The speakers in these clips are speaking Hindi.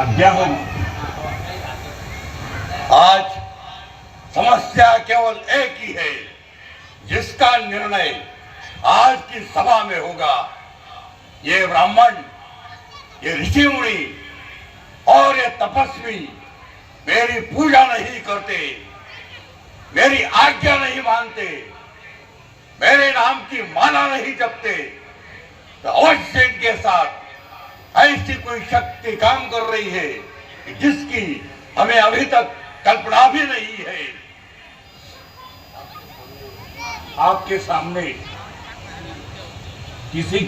अध्यापन। आज समस्या केवल एक ही है, जिसका निर्णय आज की सभा में होगा। ये ब्राह्मण, ये ऋषि मुनि और ये तपस्वी मेरी पूजा नहीं करते, मेरी आज्ञा नहीं मानते, मेरे नाम की माला नहीं जपते, तो अवश्य इनके साथ ऐसी कोई शक्ति काम कर रही है जिसकी हमें अभी तक कल्पना भी नहीं है। आपके सामने किसी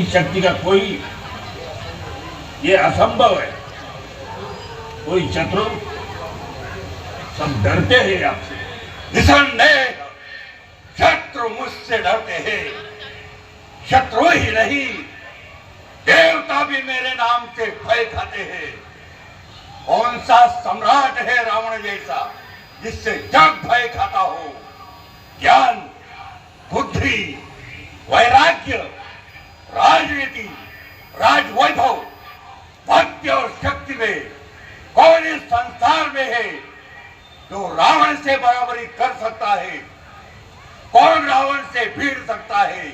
शक्ति का कोई ये असंभव है, कोई शत्रु, सब डरते हैं आपसे। निसंदेह शत्रु मुझसे डरते हैं। शत्रु ही नहीं, देवता भी मेरे नाम से भय खाते हैं। कौन सा सम्राट है रावण जैसा जिससे जग भय खाता हो? ज्ञान, बुद्धि, वैराग्य, राजनीति, राजवैभव, भक्ति और शक्ति में कौन इस संसार में है जो रावण से बराबरी कर सकता है? कौन रावण से भिड़ सकता है?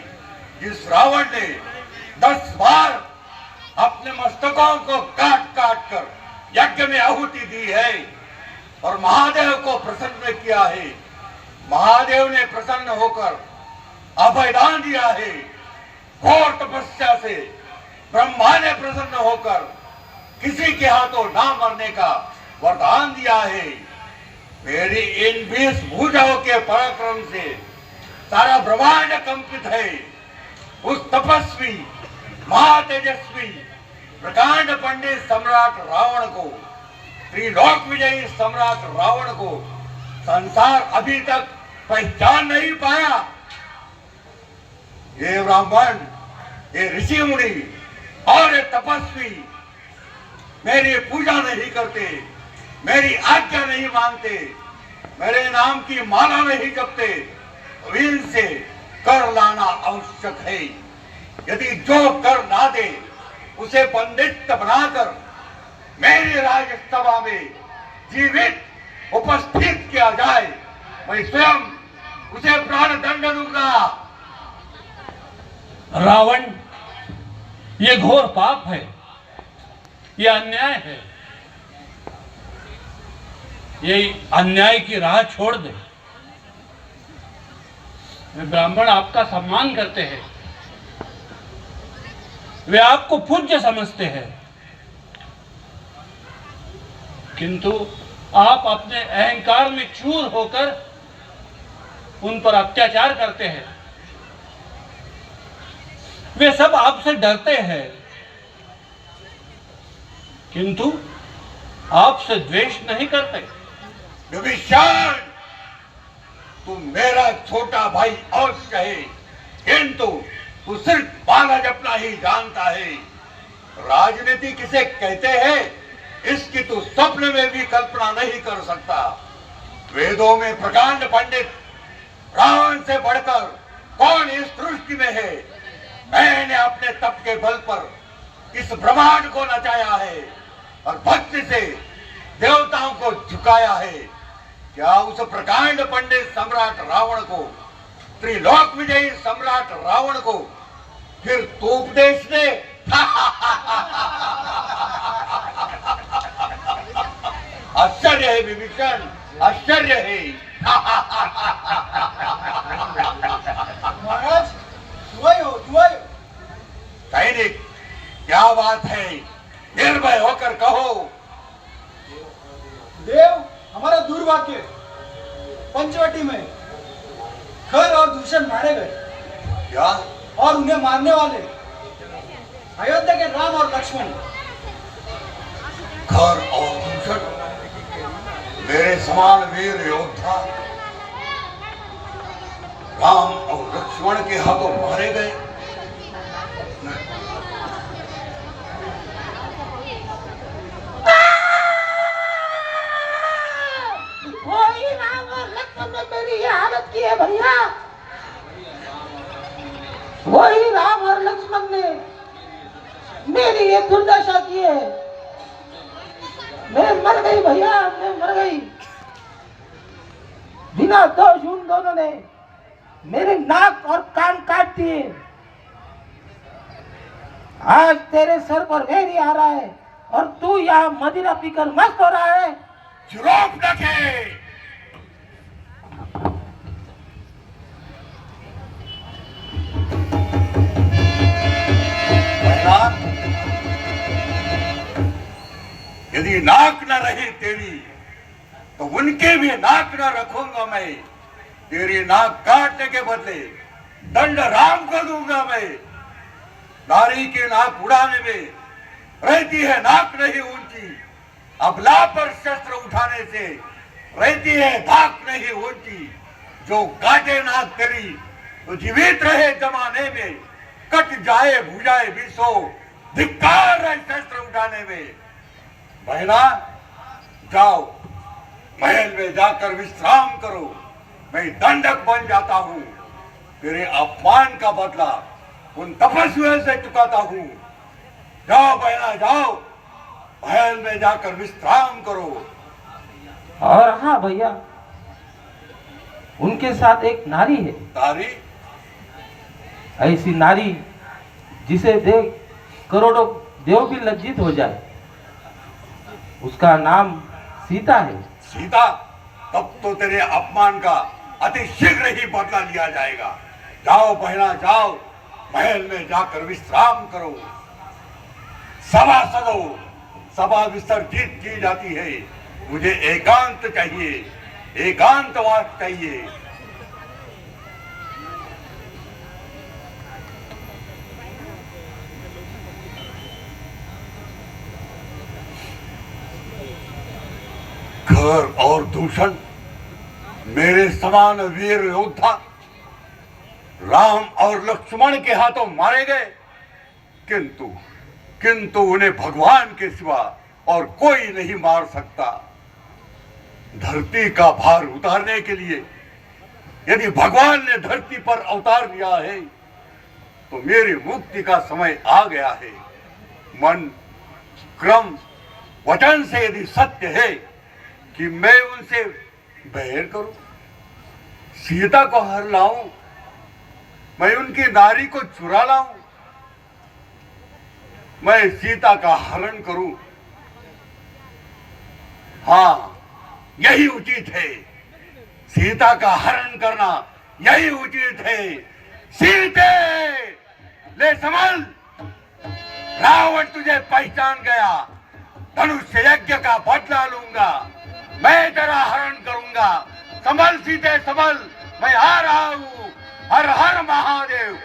जिस रावण ने 10 बार अपने मस्तकों को काट काट कर यज्ञ में आहुति दी है और महादेव को प्रसन्न किया है। महादेव ने प्रसन्न होकर अभयदान दिया है। घोर तपस्या से ब्रह्मा ने प्रसन्न होकर किसी के हाथों ना मरने का वरदान दिया है। मेरी इन 20 भुजाओं के पराक्रम से सारा ब्रह्मांड कंपित है। उस तपस्वी, महातेजस्वी, प्रकांड पंडित सम्राट रावण को, त्रिलोक विजयी सम्राट रावण को संसार अभी तक पहचान नहीं पाया। ये ब्राह्मण, ये ऋषि मुनि और ये तपस्वी मेरी पूजा नहीं करते, मेरी आज्ञा नहीं मानते, मेरे नाम की माला नहीं जपते, तो इनसे कर लाना आवश्यक है। यदि जो कर ना दे उसे पंडित बनाकर मेरी राज्यसभा में जीवित उपस्थित किया जाए, मैं स्वयं उसे प्राण दंड दूंगा। रावण, ये घोर पाप है, ये अन्याय है। ये अन्याय की राह छोड़ दे। वे ब्राह्मण आपका सम्मान करते हैं, वे आपको पूज्य समझते हैं, किंतु आप अपने अहंकार में चूर होकर उन पर अत्याचार करते हैं। वे सब आपसे डरते हैं, किंतु आपसे द्वेष नहीं करते। विभीषण, तू मेरा छोटा भाई अवश्य है, किंतु तू सिर्फ माला जपना ही जानता है। राजनीति किसे कहते हैं इसकी तू स्वप्न में भी कल्पना नहीं कर सकता। वेदों में प्रकांड पंडित रावण से बढ़कर कौन इस सृष्टि में है? मैंने अपने तप के बल पर इस ब्रह्मांड को नचाया है और भक्ति से देवताओं को झुकाया है। क्या उस प्रकांड पंडित सम्राट रावण को, त्रिलोक विजयी सम्राट रावण को फिर तू उपदेश दे? आश्चर्य है विभीषण, आश्चर्य है। महाराज, दुआई हो। सैनिक, क्या बात है? निर्भय होकर कहो। देव, हमारा दुर्भाग्य, पंचवटी में खर और दूषण मारे गए। क्या? और उन्हें मारने वाले अयोध्या के राम और लक्ष्मण। खर और दूषण, मेरे समान वीर योद्धा राम और लक्ष्मण के हाथों मारे गए। कोई राम और लक्ष्मण ने मेरी ये हालत की है भैया। वही राम और लक्ष्मण ने मेरी ये दुर्दशा की है। मैं मर गई भैया, मैं मर गई। बिना दोष उन दोनों ने मेरे नाक और कान काट दिए। आज तेरे सर पर वेरी आ रहा है और तू यहाँ मदिरा पीकर मस्त हो रहा है। चुप रखे। यदि नाक न रही तेरी तो उनके भी नाक न रखूंगा मैं। तेरी नाक काटने के बदले दंड राम को दूंगा मैं। नारी की नाक उड़ाने में रहती है नाक नहीं ऊंची, अबला पर शस्त्र उठाने से रहती है धाक नहीं ऊंची। जो काटे नाक तेरी तो जीवित रहे जमाने में, कट जाए भुजाए विसो धिक्कार है शस्त्र उठाने में। बहना जाओ, महल में जाकर विश्राम करो। मैं दंडक बन जाता हूँ। तेरे अपमान का बदला उन तपस्वियों से चुकाता हूँ। जाओ बहना जाओ, महल में जाकर विश्राम करो। और हाँ भैया, उनके साथ एक नारी है। नारी? ऐसी नारी जिसे देख करोड़ों देव भी लज्जित हो जाए। उसका नाम सीता है। सीता? तब तो तेरे अपमान का अति शीघ्र ही बदला लिया जाएगा। जाओ बहना जाओ, महल में जाकर विश्राम करो। सभा सदो, सभा विसर्जित की जाती है। मुझे एकांत चाहिए, एकांतवास चाहिए। घर और दूषण मेरे समान वीर योद्धा राम और लक्ष्मण के हाथों मारे गए, किंतु उन्हें भगवान के सिवा और कोई नहीं मार सकता। धरती का भार उतारने के लिए यदि भगवान ने धरती पर अवतार लिया है तो मेरी मुक्ति का समय आ गया है। मन, क्रम, वचन से यदि सत्य है कि मैं उनसे बैर करूं, सीता को हर लाऊं, मैं उनकी नारी को चुरा लाऊं, मैं सीता का हरण करूं, हाँ यही उचित है। सीता का हरण करना यही उचित है। सीते ले संभल, रावण तुझे पहचान गया। धनुष्य यज्ञ का बदला लूंगा, मैं तेरा हरण करूंगा। संभल सीते संभल, मैं आ रहा हूं। हर हर महादेव।